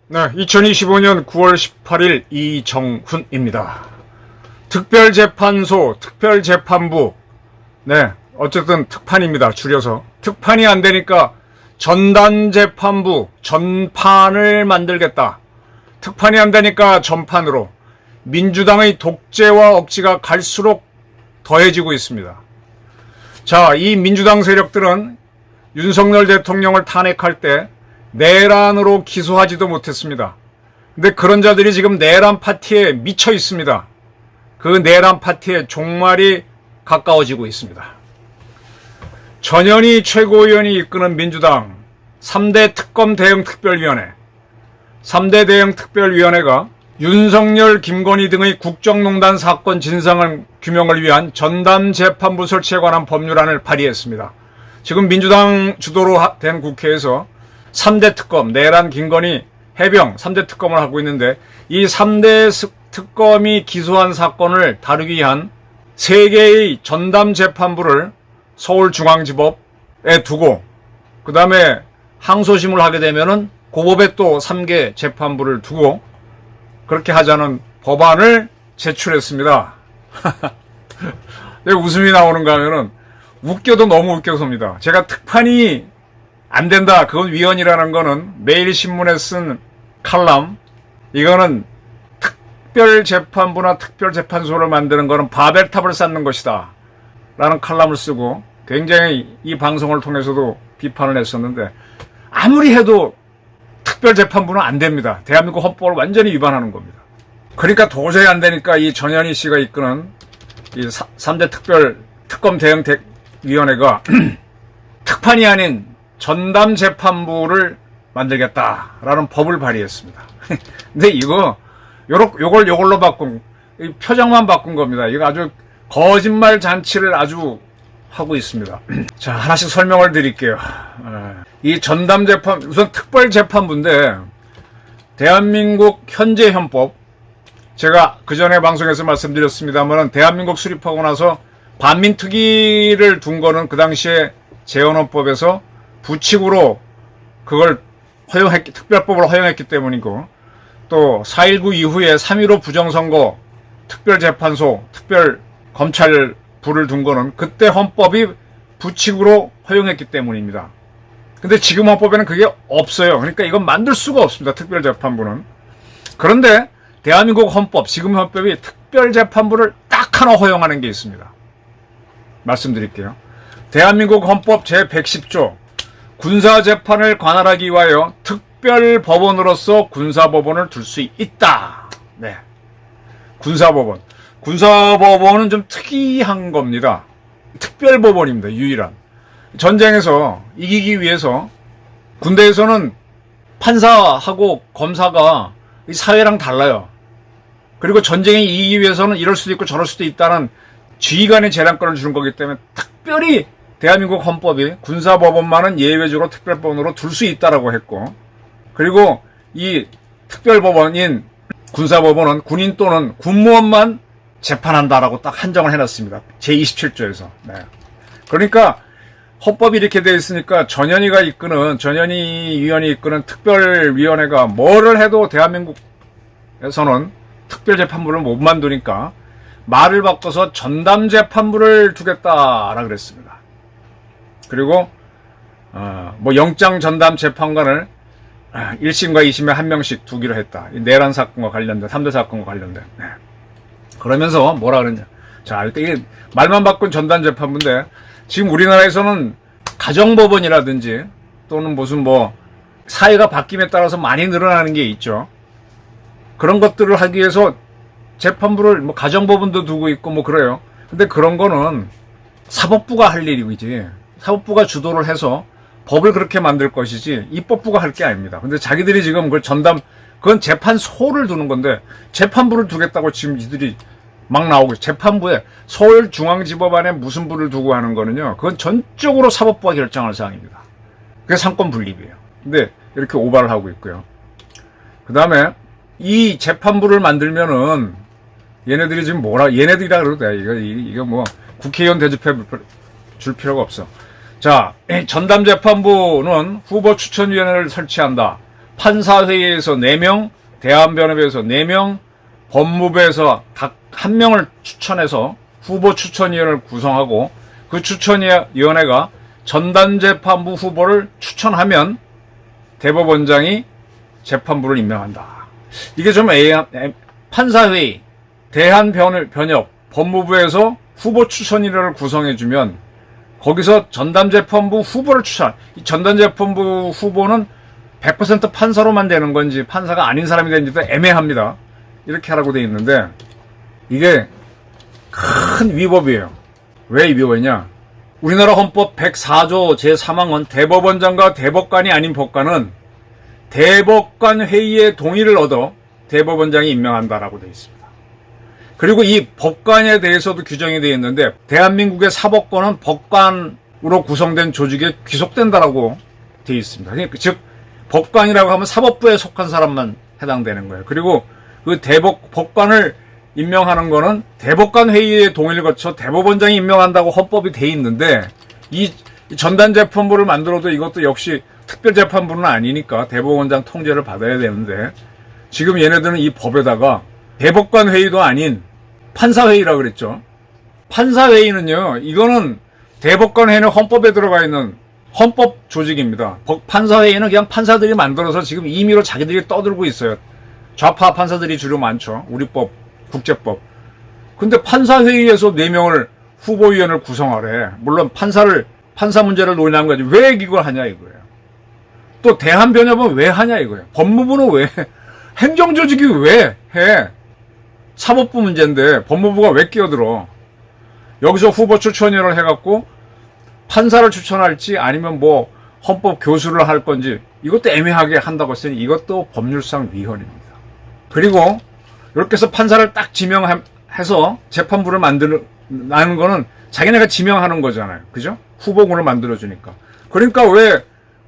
네, 2025년 9월 18일 이정훈입니다. 특별재판소, 특별재판부, 네, 어쨌든 특판입니다. 줄여서. 특판이 안 되니까 전단재판부, 전판을 만들겠다. 특판이 안 되니까 전판으로. 민주당의 독재와 억지가 갈수록 더해지고 있습니다. 자, 이 민주당 세력들은 윤석열 대통령을 탄핵할 때 내란으로 기소하지도 못했습니다. 근데 그런 자들이 지금 내란 파티에 미쳐 있습니다. 그 내란 파티의 종말이 가까워지고 있습니다. 전현희 최고위원이 이끄는 민주당 3대 특검 대응 특별위원회, 3대 대응 특별위원회가 윤석열, 김건희 등의 국정농단 사건 진상 규명을 위한 전담재판부 설치에 관한 법률안을 발의했습니다. 지금 민주당 주도로 된 국회에서 3대 특검, 내란, 김건희, 해병 3대 특검을 하고 있는데 이 3대 특검이 기소한 사건을 다루기 위한 3개의 전담재판부를 서울중앙지법에 두고 그 다음에 항소심을 하게 되면은 고법에 또 3개 재판부를 두고 그렇게 하자는 법안을 제출했습니다. 왜 웃음이 나오는가 하면은 웃겨도 너무 웃겨서입니다. 제가 특판이 안 된다. 그건 위헌이라는 거는 매일신문에 쓴 칼럼. 이거는 특별재판부나 특별재판소를 만드는 거는 바벨탑을 쌓는 것이다. 라는 칼럼을 쓰고 굉장히 이 방송을 통해서도 비판을 했었는데 아무리 해도 특별재판부는 안 됩니다. 대한민국 헌법을 완전히 위반하는 겁니다. 그러니까 도저히 안 되니까 이 전현희 씨가 이끄는 이 3대 특검 대응위원회가 특판이 아닌 전담재판부를 만들겠다라는 법을 발의했습니다. 근데 요걸로 바꾼, 표정만 바꾼 겁니다. 이거 아주 거짓말 잔치를 아주 하고 있습니다. 자, 하나씩 설명을 드릴게요. 이 전담재판, 우선 특별재판부인데, 대한민국 현재 헌법, 제가 그 전에 방송에서 말씀드렸습니다만, 대한민국 수립하고 나서 반민특위를 둔 거는 그 당시에 재헌헌법에서 부칙으로 그걸 특별법으로 허용했기 때문이고, 또 4.19 이후에 3.15 부정선거, 특별재판소, 특별검찰부를 둔 거는 그때 헌법이 부칙으로 허용했기 때문입니다. 근데 지금 헌법에는 그게 없어요. 그러니까 이건 만들 수가 없습니다. 특별재판부는. 그런데 대한민국 헌법, 지금 헌법이 특별재판부를 딱 하나 허용하는 게 있습니다. 말씀드릴게요. 대한민국 헌법 제110조 군사재판을 관할하기 위하여 특별법원으로서 군사법원을 둘 수 있다. 네. 군사법원. 군사법원은 좀 특이한 겁니다. 특별법원입니다. 유일한. 전쟁에서 이기기 위해서 군대에서는 판사하고 검사가 이 사회랑 달라요. 그리고 전쟁에 이기기 위해서는 이럴 수도 있고 저럴 수도 있다는 지휘관의 재량권을 주는 거기 때문에 특별히 대한민국 헌법이 군사법원만은 예외적으로 특별법원으로 둘 수 있다라고 했고, 그리고 이 특별법원인 군사법원은 군인 또는 군무원만 재판한다라고 딱 한정을 해놨습니다. 제27조에서. 네. 그러니까 헌법이 이렇게 되어 있으니까 전현희 위원이 이끄는 특별위원회가 뭐를 해도 대한민국에서는 특별재판부를 못 만드니까 말을 바꿔서 전담재판부를 두겠다라 그랬습니다. 그리고 영장 전담 재판관을 1심과 2심에 한 명씩 두기로 했다. 이 내란 사건과 관련된 3대 사건과 관련된. 네. 그러면서 뭐라 그러냐. 자, 이게 말만 바꾼 전담 재판부인데 지금 우리나라에서는 가정법원이라든지 또는 무슨 사회가 바뀜에 따라서 많이 늘어나는 게 있죠. 그런 것들을 하기 위해서 재판부를 가정법원도 두고 있고 그래요. 근데 그런 거는 사법부가 할 일이지. 사법부가 주도를 해서 법을 그렇게 만들 것이지 입법부가 할 게 아닙니다. 근데 자기들이 지금 그건 재판소를 두는 건데 재판부를 두겠다고 지금 이들이 막 나오고 재판부에 서울중앙지법 안에 무슨 부를 두고 하는 거는요. 그건 전적으로 사법부가 결정할 사항입니다. 그게 상권 분립이에요. 근데 이렇게 오바를 하고 있고요. 그 다음에 이 재판부를 만들면은 얘네들이 지금 얘네들이라 그래도 돼. 이거 뭐 국회의원 대접해 줄 필요가 없어. 자, 전담재판부는 후보 추천위원회를 설치한다. 판사회의에서 4명, 대한변협에서 4명, 법무부에서 각 1명을 추천해서 후보 추천위원회를 구성하고 그 추천위원회가 전담재판부 후보를 추천하면 대법원장이 재판부를 임명한다. 이게 좀 판사회의, 대한변협, 법무부에서 후보 추천위원회를 구성해주면 거기서 전담재판부 후보를 이 전담재판부 후보는 100% 판사로만 되는 건지 판사가 아닌 사람이 되는지도 애매합니다. 이렇게 하라고 돼 있는데 이게 큰 위법이에요. 왜 위법이냐? 우리나라 헌법 104조 제3항은 대법원장과 대법관이 아닌 법관은 대법관 회의의 동의를 얻어 대법원장이 임명한다라고 돼 있습니다. 그리고 이 법관에 대해서도 규정이 되어 있는데 대한민국의 사법권은 법관으로 구성된 조직에 귀속된다라고 되어 있습니다. 그러니까 즉 법관이라고 하면 사법부에 속한 사람만 해당되는 거예요. 그리고 그 법관을 임명하는 거는 대법관 회의의 동의를 거쳐 대법원장이 임명한다고 헌법이 돼 있는데 이 전담재판부를 만들어도 이것도 역시 특별재판부는 아니니까 대법원장 통제를 받아야 되는데 지금 얘네들은 이 법에다가 대법관 회의도 아닌 판사회의라고 그랬죠. 판사회의는요, 이거는 대법관 회의는 헌법에 들어가 있는 헌법 조직입니다. 판사회의는 그냥 판사들이 만들어서 지금 임의로 자기들이 떠들고 있어요. 좌파 판사들이 주로 많죠. 우리 법, 국제법. 근데 판사회의에서 4명을 후보위원을 구성하래. 물론 판사 문제를 논의한 거지. 왜 이걸 하냐 이거예요. 또 대한변협은 왜 하냐 이거예요. 법무부는 왜 해? 행정조직이 왜 해? 사법부 문제인데 법무부가 왜 끼어들어? 여기서 후보 추천위원을 해갖고 판사를 추천할지 아니면 뭐 헌법 교수를 할 건지 이것도 애매하게 한다고 했으니 이것도 법률상 위헌입니다. 그리고 이렇게 해서 판사를 딱 지명해서 재판부를 만드는 거는 자기네가 지명하는 거잖아요. 그죠? 후보군을 만들어주니까. 그러니까 왜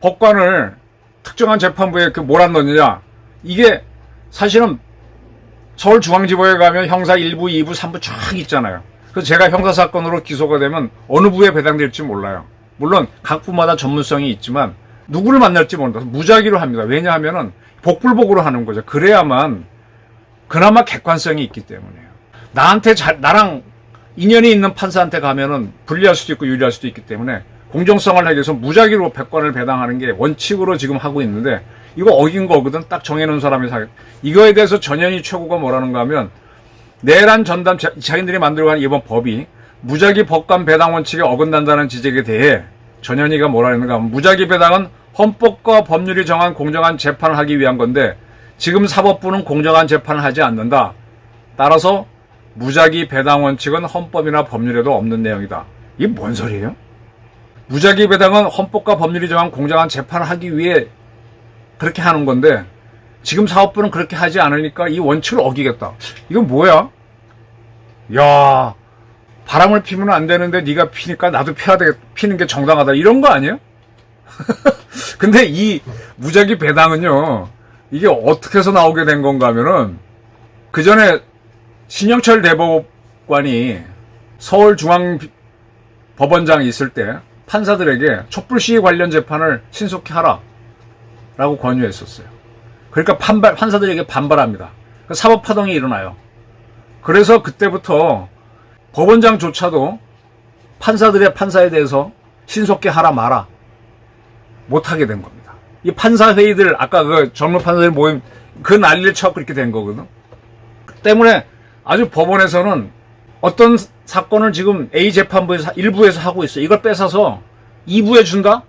법관을 특정한 재판부에 몰아넣느냐? 이게 사실은 서울중앙지법에 가면 형사 1부, 2부, 3부 쫙 있잖아요. 그래서 제가 형사사건으로 기소가 되면 어느 부에 배당될지 몰라요. 물론 각 부마다 전문성이 있지만 누구를 만날지 모른다. 무작위로 합니다. 왜냐하면은 복불복으로 하는 거죠. 그래야만 그나마 객관성이 있기 때문에요. 나랑 인연이 있는 판사한테 가면은 불리할 수도 있고 유리할 수도 있기 때문에 공정성을 하기 위해서 무작위로 백관을 배당하는 게 원칙으로 지금 하고 있는데 이거 어긴 거거든. 딱 정해놓은 사람이 이거에 대해서 전현희 최고가 뭐라는가 하면 내란 전담 자기들이 만들어간 이번 법이 무작위 법관 배당 원칙에 어긋난다는 지적에 대해 전현희가 뭐라는가 하면 무작위 배당은 헌법과 법률이 정한 공정한 재판을 하기 위한 건데 지금 사법부는 공정한 재판을 하지 않는다. 따라서 무작위 배당 원칙은 헌법이나 법률에도 없는 내용이다. 이게 뭔 소리예요? 무작위 배당은 헌법과 법률이 정한 공정한 재판을 하기 위해 그렇게 하는 건데 지금 사법부는 그렇게 하지 않으니까 이 원칙을 어기겠다. 이건 뭐야? 야, 바람을 피면 안 되는데 네가 피니까 나도 피는 게 정당하다. 이런 거 아니에요? 근데 이 무작위 배당은요. 이게 어떻게 해서 나오게 된 건가 하면은 그 전에 신영철 대법관이 서울중앙법원장이 있을 때 판사들에게 촛불 시위 관련 재판을 신속히 하라 라고 권유했었어요. 그러니까 판사들에게 반발합니다. 사법 파동이 일어나요. 그래서 그때부터 법원장조차도 판사에 대해서 신속히 하라 마라 못하게 된 겁니다. 이 판사회의들 아까 그 젊은 판사들 모임 그 난리를 쳐갖고 그렇게 된 거거든. 때문에 아주 법원에서는 어떤 사건을 지금 A 재판부에서 1부에서 하고 있어요. 이걸 뺏어서 2부에 준다?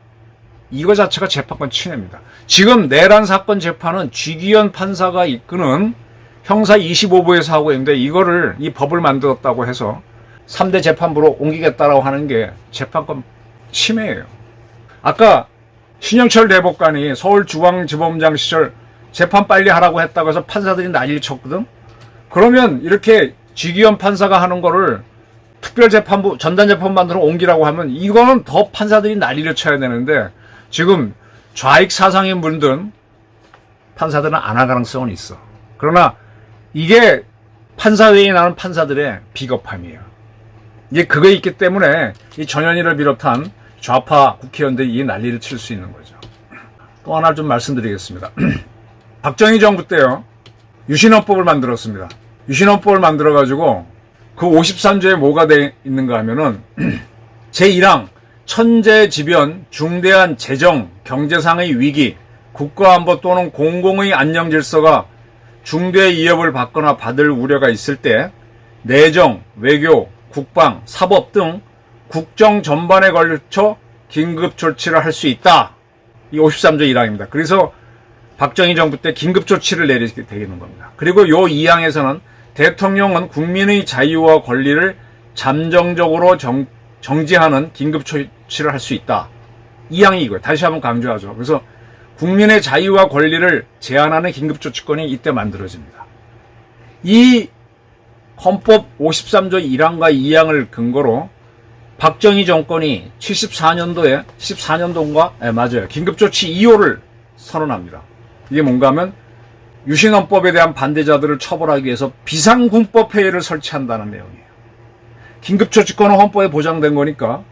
이거 자체가 재판권 침해입니다. 지금 내란 사건 재판은 쥐기현 판사가 이끄는 형사 25부에서 하고 있는데 이거를 이 법을 만들었다고 해서 3대 재판부로 옮기겠다라고 하는 게 재판권 침해예요. 아까 신영철 대법관이 서울중앙지법장 시절 재판 빨리 하라고 했다고 해서 판사들이 난리를 쳤거든. 그러면 이렇게 쥐기현 판사가 하는 거를 특별재판부, 전담재판반으로 옮기라고 하면 이거는 더 판사들이 난리를 쳐야 되는데 지금 좌익 사상인 분들은 판사들은 안 할 가능성은 있어. 그러나 이게 판사회의에 나오는 판사들의 비겁함이에요. 이게 그거에 있기 때문에 이 전현희를 비롯한 좌파 국회의원들이 이 난리를 칠 수 있는 거죠. 또 하나 좀 말씀드리겠습니다. 박정희 정부 때요, 유신헌법을 만들었습니다. 유신헌법을 만들어가지고 그 53조에 뭐가 돼 있는가 하면은 제1항 천재지변, 중대한 재정, 경제상의 위기, 국가안보 또는 공공의 안녕질서가 중대 위협을 받거나 받을 우려가 있을 때 내정, 외교, 국방, 사법 등 국정 전반에 걸쳐 긴급 조치를 할 수 있다. 이 53조 1항입니다. 그래서 박정희 정부 때 긴급 조치를 내리게 되는 겁니다. 그리고 요 2항에서는 대통령은 국민의 자유와 권리를 잠정적으로 정지하는 긴급 조치를 할 수 있다. 2항이 이거예요. 다시 한번 강조하죠. 그래서 국민의 자유와 권리를 제한하는 긴급조치권이 이때 만들어집니다. 이 헌법 53조 1항과 2항을 근거로 박정희 정권이 74년도에 14년도인가? 네, 맞아요. 긴급조치 2호를 선언합니다. 이게 뭔가 하면 유신헌법에 대한 반대자들을 처벌하기 위해서 비상군법회의를 설치한다는 내용이에요. 긴급조치권은 헌법에 보장된 거니까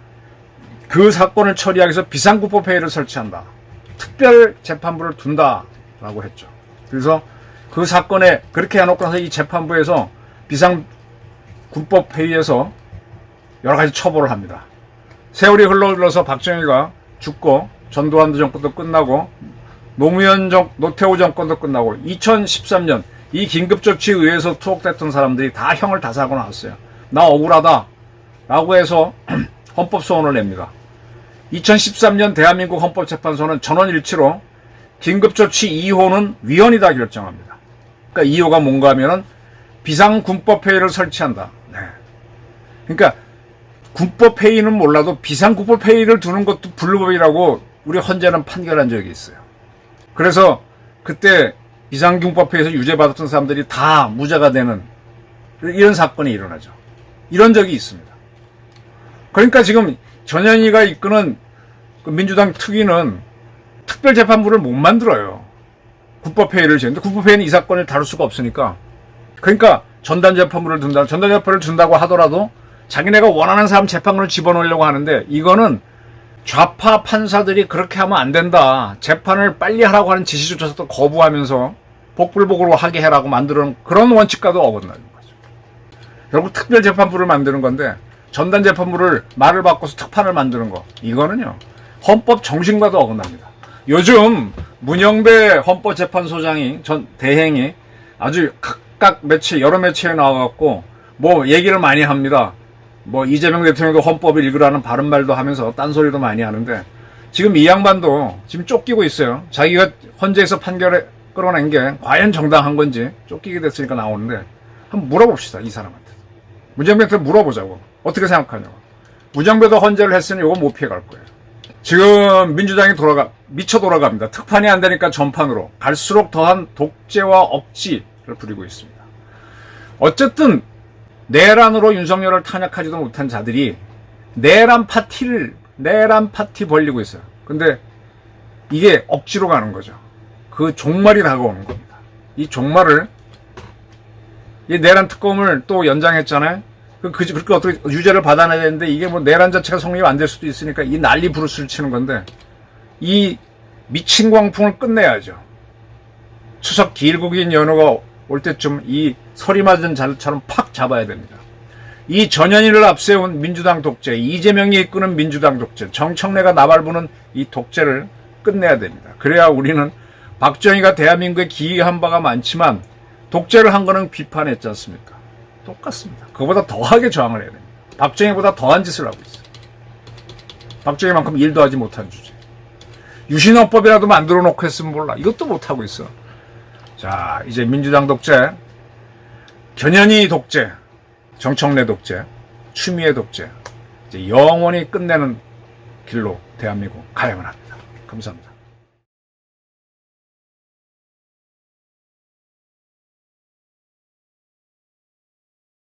그 사건을 처리하기 위해서 비상군법회의를 설치한다. 특별재판부를 둔다라고 했죠. 그래서 그 사건에 그렇게 해놓고 나서 이 재판부에서 비상군법회의에서 여러 가지 처벌을 합니다. 세월이 흘러서 박정희가 죽고 전두환 정권도 끝나고 노태우 정권도 끝나고 2013년 이 긴급조치에 의해서 투옥됐던 사람들이 다 형을 다 사고 나왔어요. 나 억울하다 라고 해서 헌법소원을 냅니다. 2013년 대한민국 헌법재판소는 전원일치로 긴급조치 2호는 위헌이다 결정합니다. 그러니까 2호가 뭔가 하면은 비상군법회의를 설치한다. 네. 그러니까 군법회의는 몰라도 비상군법회의를 두는 것도 불법이라고 우리 헌재는 판결한 적이 있어요. 그래서 그때 비상군법회의에서 유죄받았던 사람들이 다 무죄가 되는 이런 사건이 일어나죠. 이런 적이 있습니다. 그러니까 지금 전현희가 이끄는 그 민주당 특위는 특별재판부를 못 만들어요. 군법회의를 지는데 군법회의는 이 사건을 다룰 수가 없으니까. 그러니까 전담재판부를 둔다고 하더라도 자기네가 원하는 사람 재판관을 집어넣으려고 하는데 이거는 좌파 판사들이 그렇게 하면 안 된다. 재판을 빨리 하라고 하는 지시조차도 거부하면서 복불복으로 하게 해라고 만드는 그런 원칙과도 어긋나는 거죠. 결국 특별재판부를 만드는 건데 전담재판부를 말을 바꿔서 특판을 만드는 거. 이거는요. 헌법 정신과도 어긋납니다. 요즘 문영배 헌법재판소장이 대행이 아주 각각 여러 매체에 나와갖고 뭐 얘기를 많이 합니다. 뭐 이재명 대통령도 헌법을 읽으라는 바른 말도 하면서 딴소리도 많이 하는데 지금 이 양반도 지금 쫓기고 있어요. 자기가 헌재에서 판결에 끌어낸 게 과연 정당한 건지 쫓기게 됐으니까 나오는데 한번 물어봅시다. 이 사람한테. 문정배한테 물어보자고. 어떻게 생각하냐고. 문정배도 헌재를 했으니 이거 못 피해갈 거예요. 지금 민주당이 미쳐 돌아갑니다. 특판이 안 되니까 전판으로 갈수록 더한 독재와 억지를 부리고 있습니다. 어쨌든 내란으로 윤석열을 탄핵하지도 못한 자들이 내란 파티 벌리고 있어요. 근데 이게 억지로 가는 거죠. 그 종말이 다가오는 겁니다. 이 종말을 이 내란 특검을 또 연장했잖아요. 그렇게 어떻게 유죄를 받아내야 되는데 이게 뭐 내란 자체가 성립 안 될 수도 있으니까 이 난리 부르스를 치는 건데 이 미친 광풍을 끝내야죠. 추석 길고 긴 연휴가 올 때쯤 이 서리 맞은 자들처럼 팍 잡아야 됩니다. 이 전현희를 앞세운 민주당 독재, 이재명이 이끄는 민주당 독재, 정청래가 나발부는 이 독재를 끝내야 됩니다. 그래야 우리는 박정희가 대한민국에 기여한 바가 많지만 독재를 한 거는 비판했지 않습니까? 똑같습니다. 그거보다 더하게 저항을 해야 됩니다. 박정희보다 더한 짓을 하고 있어요. 박정희만큼 일도 하지 못한 주제. 유신헌법이라도 만들어 놓고 했으면 몰라. 이것도 못하고 있어. 자, 이제 민주당 독재, 전현희 독재, 정청래 독재, 추미애 독재, 이제 영원히 끝내는 길로 대한민국 가야만 합니다. 감사합니다.